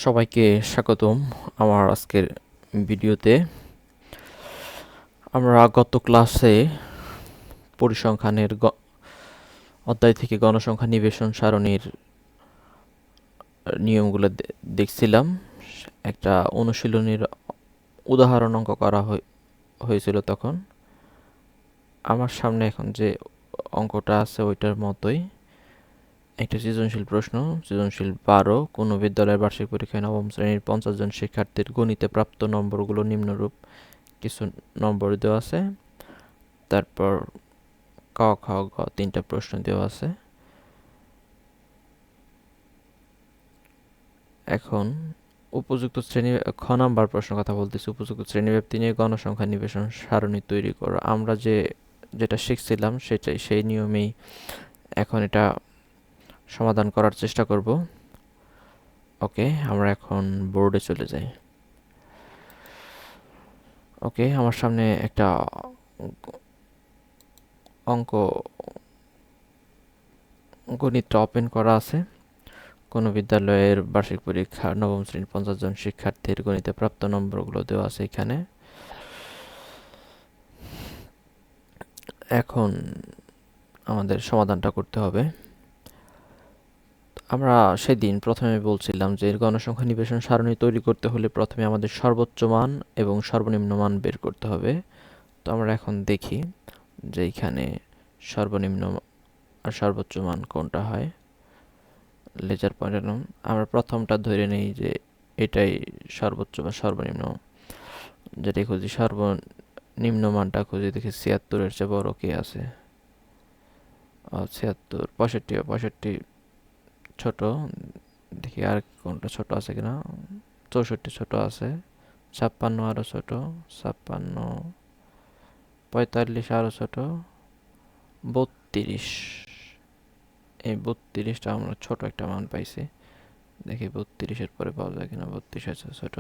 সবাইকে স্বাগতম আমার আজকের ভিডিওতে। আমরা গত ক্লাসে পরিসংখ্যানের অধ্যায় থেকে গণসংখ্যা নিবেশন সারণীর নিয়মগুলো দেখছিলাম। একটা অনুশীলনীর উদাহরণ অঙ্ক করা হয়েছিল তখন। আমার সামনে এখন যে অঙ্কটা আছে ওইটার মতোই একটা সৃজনশীল প্রশ্ন। সৃজনশীল 12, কোনো বিদ্যালয়ের বার্ষিক পরীক্ষায় নবম শ্রেণীর 50 জন শিক্ষার্থীর গণিতে প্রাপ্ত নম্বরগুলো নিম্নরূপ। কিছু নম্বর দেওয়া আছে, তারপর ক, খ, গ 3টা প্রশ্ন দেওয়া আছে। এখন উপযুক্ত শ্রেণী খ নাম্বার প্রশ্ন কথা বলতেছি, উপযুক্ত শ্রেণীব্যাপ্তি নিয়ে গণসংখ্যা নিবেশন সারণী তৈরি করো। আমরা যেটা শিখছিলাম সেই নিয়মেই এখন এটা সমাধান করার চেষ্টা করব। ওকে, আমরা এখন বোর্ডে চলে যাই। ওকে, আমার সামনে একটা অঙ্ক গণিতটা ওপেন করা আছে। কোনো বিদ্যালয়ের বার্ষিক পরীক্ষা নবম শ্রেণীর 50 জন শিক্ষার্থীর গণিতে প্রাপ্ত নম্বরগুলো দেওয়া আছে এখানে। এখন আমাদের সমাধানটা করতে হবে। আমরা সেদিন প্রথমে বলছিলাম যে গণসংখ্যা নিবেশন সারণী তৈরি করতে হলে প্রথমে আমাদের সর্বোচ্চ মান এবং সর্বনিম্ন মান বের করতে হবে। তো আমরা এখন দেখি যে এখানে সর্বনিম্ন আর সর্বোচ্চ মান কোনটা হয়। লেজার পয়েন্টার নাম আমরা প্রথমটা ধরে নেই যে এটাই সর্বোচ্চ বা সর্বনিম্ন। যেটা খুঁজি সর্বনিম্ন মানটা খুঁজি, দেখি 76-এর চেয়ে বড় কে আছে। 76, 65 ছোট, দেখি আর কোনটা ছোট আছে কিনা। 64 ছোট আছে, 56 আরো ছোট, 56, 45 আরো ছোট, 32। এই 32টা আমরা ছোট একটা মান পাইছি। দেখি 32-এর পরে পাওয়া যায় কিনা। 32 আছে ছোট,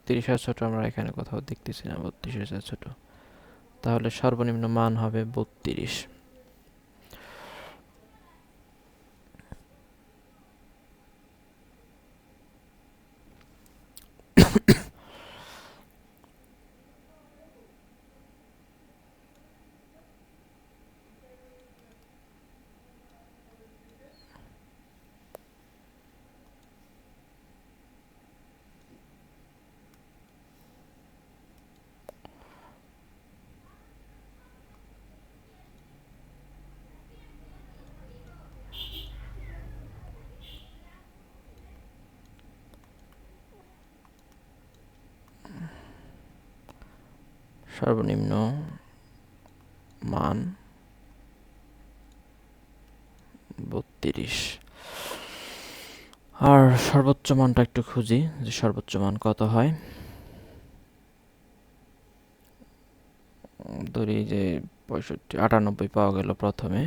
32 ছোট আমরা এখানে কোথাও দেখতেছি না। 32 ছোট, তাহলে সর্বনিম্ন মান হবে 32। সর্বনিম্ন মান 32, আর সর্বোচ্চ মানটা একটু খুঁজি যে সর্বোচ্চ মান কত হয়। ধরি যে 98 পাওয়া গেল প্রথমে।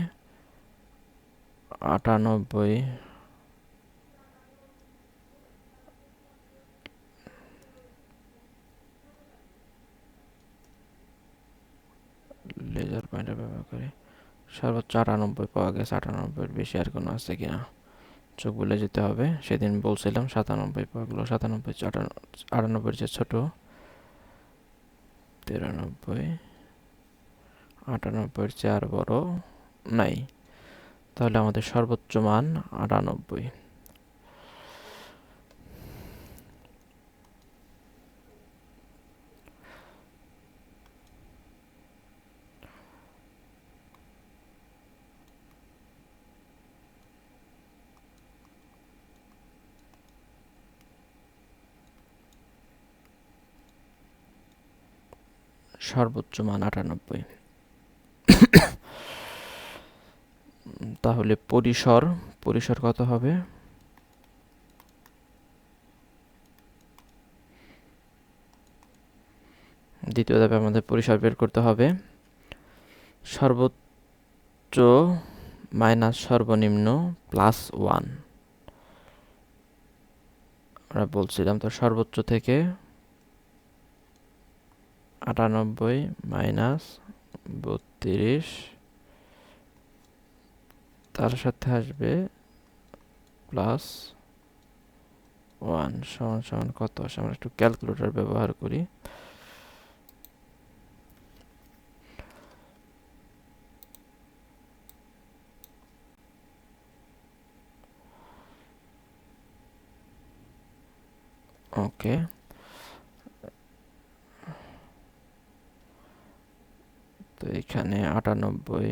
98, লেজার পয়েন্টার ব্যবহার করে সর্বোচ্চ 98 পাওয়া গেছে। 98-এর বেশি আর কোনো আছে কিনা চোখ বুলে যেতে হবে। সেদিন বলছিলাম 97 পাওয়া গেল, 97 98-এর চেয়ে ছোট, 93, 98-এর চেয়ে আর বড় নাই। তাহলে আমাদের সর্বোচ্চ মান 98। সর্বোচ্চ মান 98। তাহলে পরিসর কত হবে? দ্বিতীয় ধাপে আমাদের পরিসর বের করতে হবে। সর্বোচ্চ মাইনাস সর্বনিম্ন প্লাস 1 আমরা বলছিলাম। তো সর্বোচ্চ থেকে 98 মাইনাস 32, তার সাথে আসবে প্লাস 1 সমান সমান কত আসে, আমরা একটু ক্যালকুলেটর ব্যবহার করি। ওকে, তো এখানে 98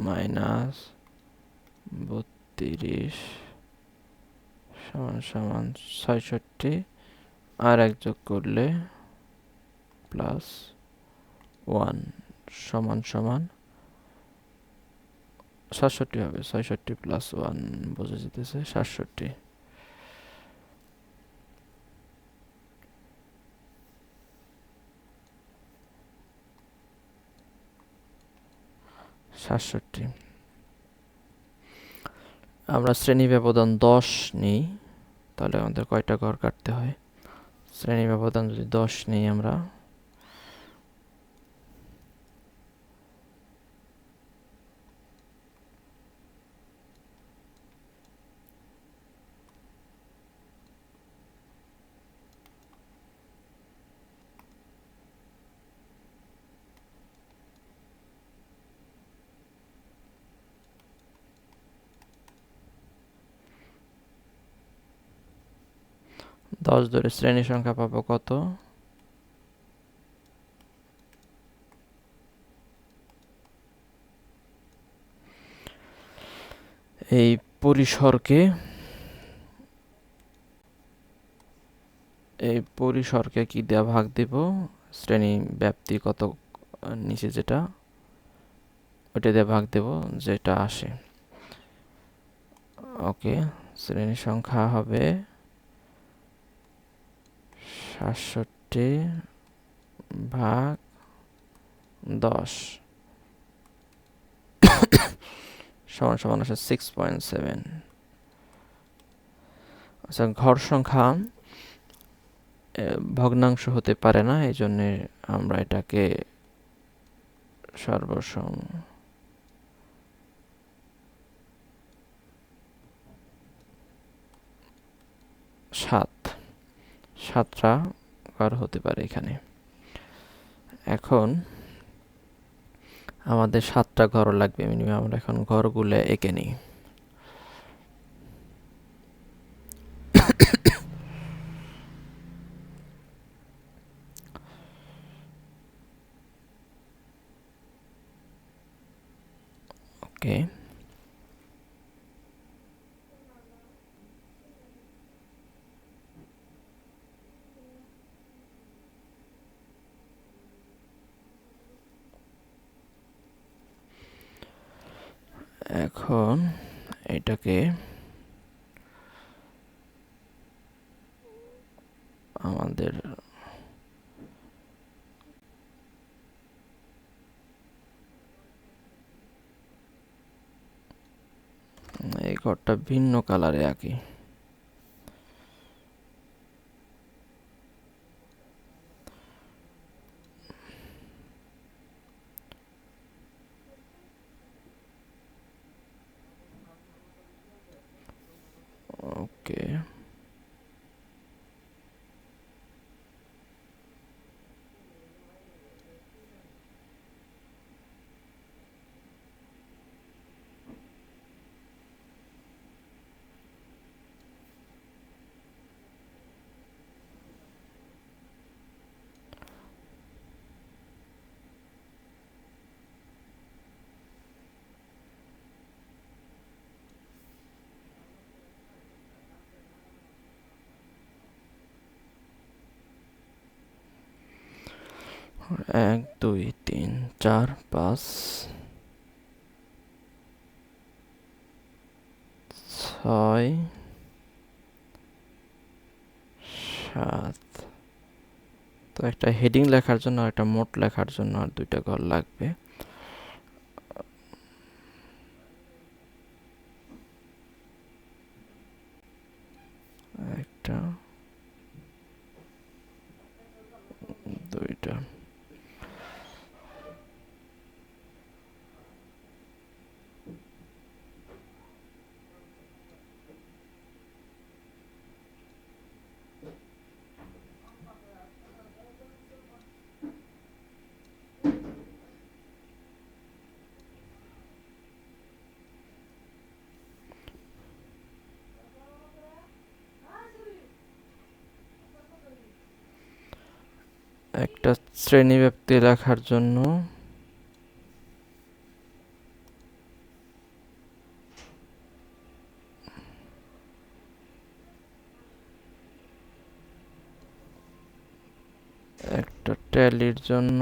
মাইনাস 32 সমান সমান 66, আর এক যোগ করলে প্লাস 1 সমান সমান 67 হবে। 66 প্লাস 1 বোঝা যেতেছে 67। আমরা শ্রেণী ব্যবধান 10 নিই, তাহলে আমাদের কয়টা ঘর কাটতে হয়? শ্রেণী ব্যবধান যদি 10 নিই আমরা, দশ ধরে শ্রেণী সংখ্যা পাবো কত? এই পরিসরকে কি দেওয়া ভাগ দিব, শ্রেণী ব্যাপ্তি কত নিচে যেটা, ওইটা দিয়ে ভাগ দেব যেটা আসে। ওকে, শ্রেণী সংখ্যা হবে 67 ভাগ 10 সমান সমান আসে 6.7। আচ্ছা, ঘর সংখ্যা ভগ্নাংশ হতে পারে না, এই জন্যে আমরা এটাকে সর্বসম 7টা ঘর হতে পারে এখানে। এখন আমাদের 7টা ঘর লাগবে মিনিমাম, আমরা এখন ঘরগুলো এঁকে নিই। ওকে, এখন এটাকে আমাদের এই ঘরটা ভিন্ন কালারে আঁকি। ওকে, এক দুই তিন চার পাঁচ ছয় সাত। তো একটা হেডিং লেখার জন্য আর একটা মোট লেখার জন্য আর 2টা ঘর লাগবে। একটা 2টা। একটা শ্রেণীব্যাপ্তি লেখার জন্য একটা ট্যালির জন্য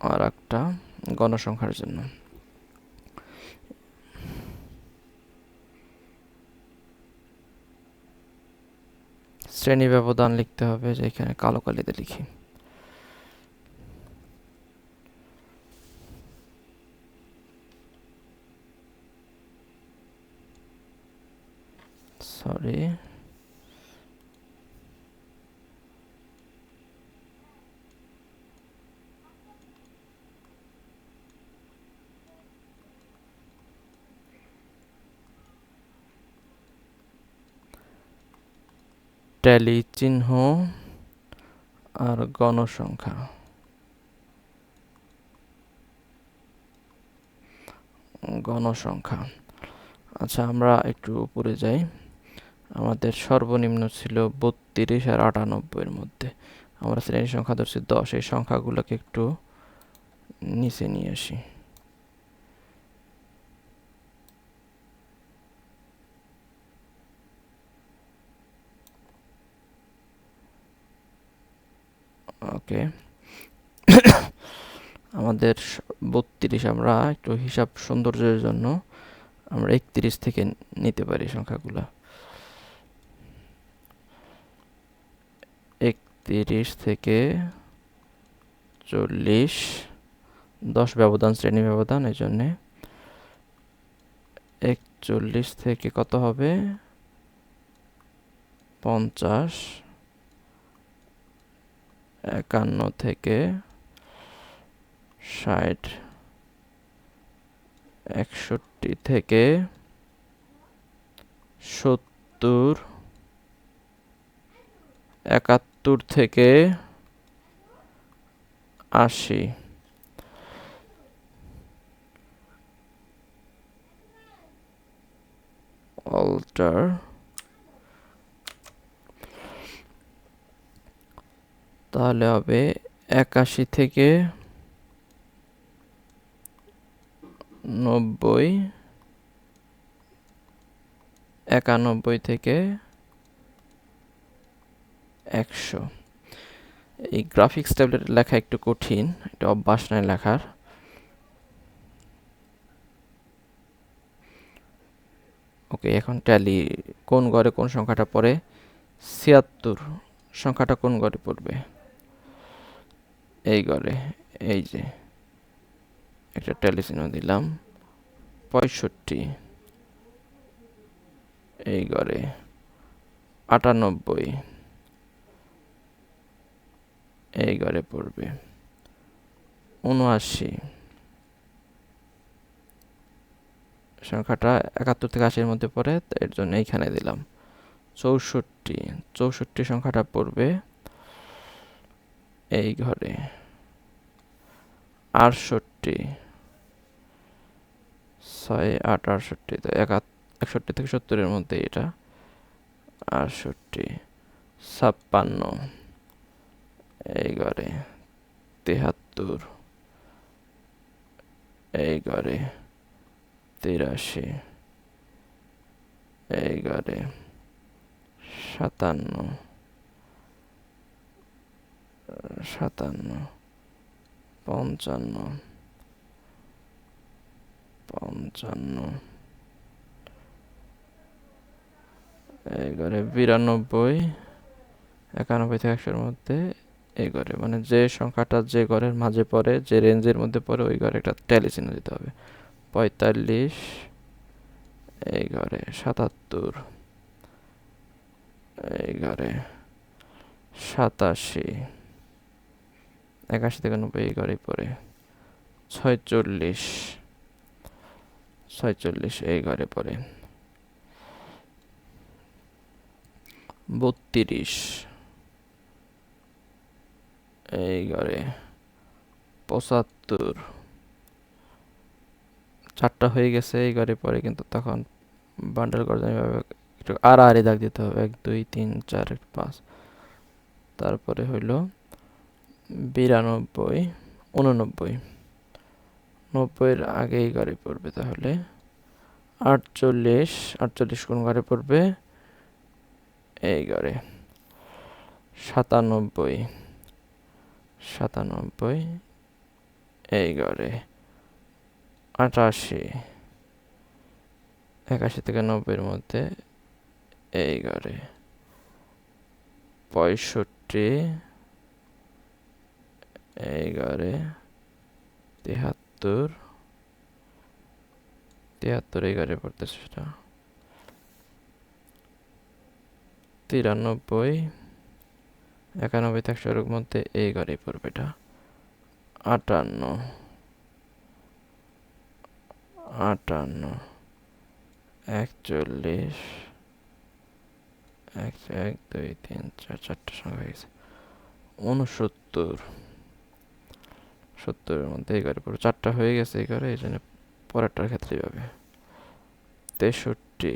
আর একটা গণসংখ্যার জন্য। শ্রেণী ব্যবধান লিখতে হবে, যে এখানে কালো কালিতে লিখি। সরি, ট্যালি চিহ্ন আর গণসংখ্যা। গণসংখ্যা, আচ্ছা আমরা একটু উপরে যাই। আমাদের সর্বনিম্ন ছিল 32 আর 98 মধ্যে। আমরা শ্রেণী সংখ্যা ধরছি 10, এই সংখ্যাগুলোকে একটু নিচে নিয়ে আসি। ওকে, আমাদের 32, আমরা একটু হিসাব সৌন্দর্যের জন্য আমরা 31 থেকে নিতে পারি সংখ্যাগুলো। 31 থেকে 40, 10 ব্যবধান, শ্রেণী ব্যবধান, এই জন্যে 41 থেকে কত হবে 50, 51 থেকে 60, 61 থেকে 70, 71 থেকে 80, অল্টার, তাহলে হবে 81 থেকে 90, 91 থেকে 100। এই গ্রাফিক্স ট্যাবলেট লেখা একটু কঠিন, এটা অভ্যাস নয় লেখার। ওকে, এখন ট্যালি কোন ঘরে কোন সংখ্যাটা পড়ে। 76 সংখ্যাটা কোন ঘরে পড়বে, এই ঘরে। এই যে একটা ট্যালি চিহ্ন দিলাম। 65 এই ঘরে। 98 এই ঘরে পড়বে। 79 সংখ্যাটা 71 থেকে 80-র মধ্যে পড়ে, এর জন্য এইখানে দিলাম। 64 সংখ্যাটা পড়বে এই ঘরে। 68, 6, 8, 68, তো 61 থেকে 70-এর মধ্যে এটা। 68, 56 এই ঘরে। 73 এই ঘরে। 83 এই ঘরে। 57, 55, এই ঘরে। 92, 91 থেকে 100-এর মধ্যে এই ঘরে। মানে যে সংখ্যাটা যে ঘরের মাঝে পড়ে, যে রেঞ্জের মধ্যে পড়ে, ওই ঘরে একটা ট্যালি চিহ্ন দিতে হবে। 45 এই ঘরে। 77 এই ঘরে। 87, 81 থেকে 90 এই ঘরেই পড়ে। 46 এই ঘরে পড়ে। 32 এই ঘরে। 75 4টা হয়ে গেছে, এই ঘরে পড়ে, কিন্তু তখন বান্ডেল করার জন্য এভাবে একটু আড়াআড়ি দাগ দিতে হবে, 1 2 3 4 5। তারপরে হইল 92 89, 90-এর আগে এই ঘরে পড়বে, তাহলে 48, 48 কোন ঘরে পড়বে? এই ঘরে। 97, 97 এই ঘরে। 88, 81 থেকে 90-এর মধ্যে এই ঘরে। 65 এই ঘরে। 73, 73 এই ঘরে পড়তেছে সেটা। 93, 91 থেকে 100-এর মধ্যে এই ঘরেই পড়বে এটা। 58, 58, 41, 1 2 3 4, 4টা সংখ্যা হয়ে গেছে। 69, 70-এর মধ্যে এই ঘরে পড়বে, 4টা হয়ে গেছে এই ঘরে, এই জন্য পরেরটার ক্ষেত্রে এইভাবে। 63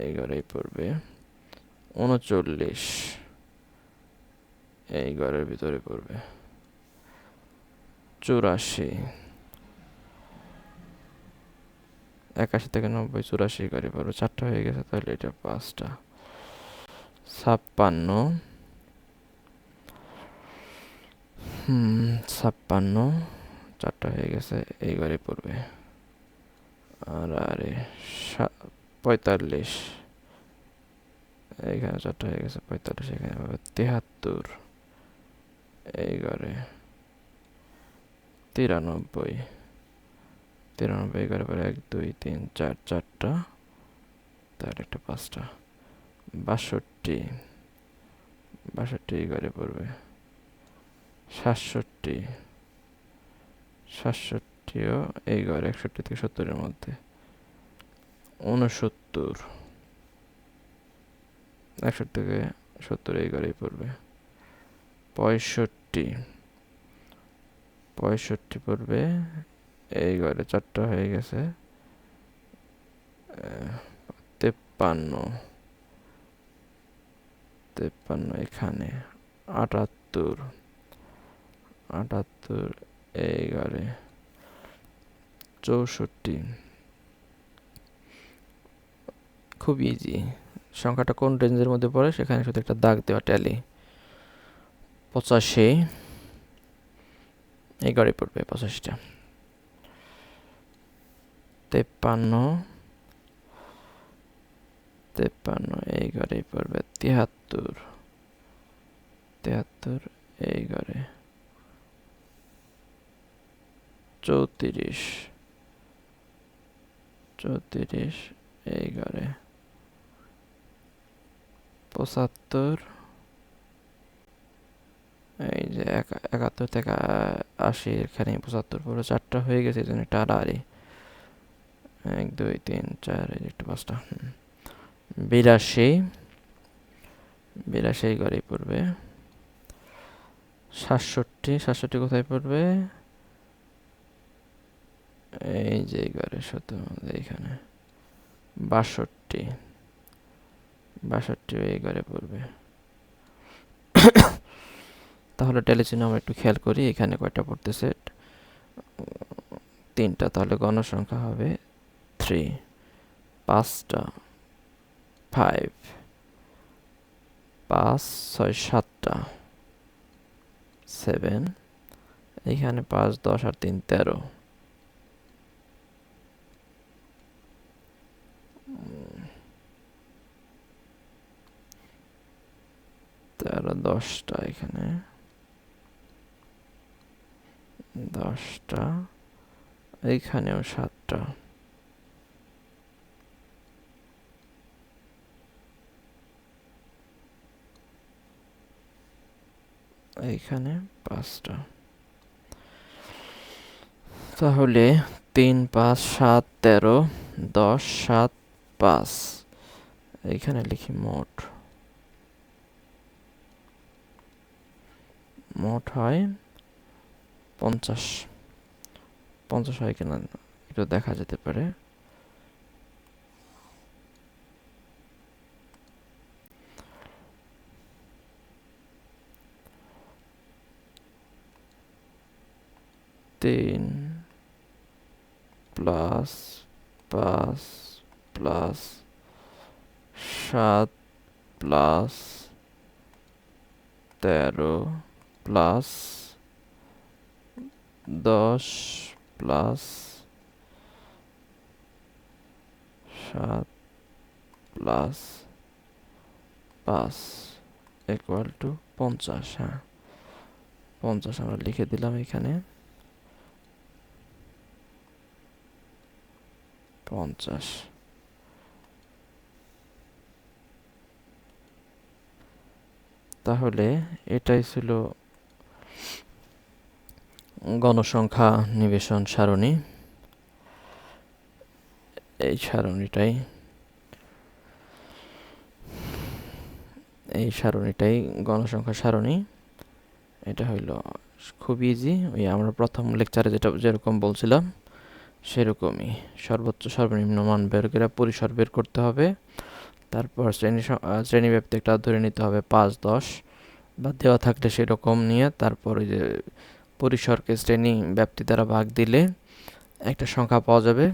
এই ঘরেই পড়বে। 39 এই ঘরের ভিতরে পড়বে। 84, 81 থেকে 90, 84 ঘরে পড়বে, 4টা হয়ে গেছে, তাহলে এটা 5টা। 56, 56, 4টা হয়ে গেছে, এই ঘরে পড়বে। আর আরে 45, এইখানে 4টা হয়ে গেছে, 45 এখানে পাবে। 73 এই ঘরে। 93, 93 এই ঘরে পড়ে, 1 2 3 4, 4টা, তাহলে একটা 5টা। 62, 62 এই ঘরে পড়বে। 67, 67ও এই ঘরে, 61 থেকে 70-এর মধ্যে। 69, 61 থেকে 70 এই ঘরেই পড়বে। 65, 65 পড়বে এই ঘরে, 4টা হয়ে গেছে। 53, 53 এখানে। 78, 78 এই ঘরে। 64, খুব ইজি, সংখ্যাটা কোন রেঞ্জের মধ্যে পড়ে সেখানে শুধু একটা দাগ দেওয়া, ট্যালি। 85 এই ঘরে পড়বে, 85টা। 53, 53 এই ঘরেই পড়বে। 73, 73 এই ঘরে। 34, 34 এই ঘরে। 75, এই যে 71 থেকে 80 এখানে 75 পড়বে, 4টা হয়ে গেছে, এই জন্য এটা আড়াআড়ি। 1 2 3 4, এই একটা 5টা। 82, 82 এই ঘরেই পড়বে। 67, 67 কোথায় পড়বে? এই যে এই ঘরে, এইখানে। 62, 62 এই ঘরে পড়বে। তাহলে ট্যালি চিহ্ন আমরা একটু খেয়াল করি, এখানে কয়টা পড়তেছে? 3টা, তাহলে গণসংখ্যা হবে 3। 5টা, 5, 5 6 7টা, 7, এইখানে 5 10 আর 3 13, 13 10টা, এখানে 10টা, এইখানেও 7টা, এইখানে 5টা। তাহলে 3 5 7 13 10 7 5, এইখানে লিখি মোট। মোট হয় 50। 50 হয় কিনা একটু দেখা যেতে পারে। 3 plus 5 plus 7 plus 13 plus 10 plus 7 plus 5 equal to 50। হ্যাঁ, 50 আমরা লিখে দিলাম এখানে 50। তাহলে এটাই ছিল গণসংখ্যা নিবেশন সারণী। এই সারণীটাই গণসংখ্যা সারণী। এটা হইলো খুব ইজি, ওই আমরা প্রথম লেকচারে যেরকম বলছিলাম সেরকমই। সর্বোচ্চ সর্বনিম্ন মান বের করে পরিসর বের করতে হবে। তারপর শ্রেণীব্যাপ্তি একটা ধরে নিতে হবে 5, 10 বা দেওয়া থাকলে সেরকম নিয়ে তারপর ওই যে পরিসরকে শ্রেণী ব্যাপ্তি দ্বারা ভাগ দিলে একটা সংখ্যা পাওয়া যাবে,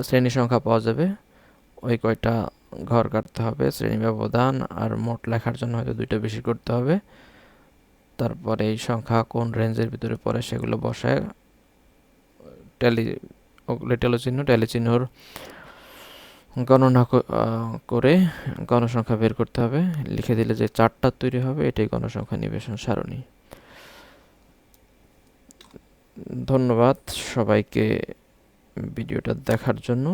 শ্রেণী সংখ্যা পাওয়া যাবে। ওই কয়টা ঘর কাটতে হবে, শ্রেণী ব্যবধান আর মোট লেখার জন্য হয়তো 2টা বেশি করতে হবে। তারপরে এই সংখ্যা কোন রেঞ্জের ভিতরে পড়ে সেগুলো বসায় ট্যালি চিহ্নর গণনা করে গণসংখ্যা বের করতে হবে। লিখে দিলে যে চার্টটা তৈরি হবে এটাই গণসংখ্যা নিবেশন সারণী। ধন্যবাদ সবাইকে ভিডিওটা দেখার জন্য।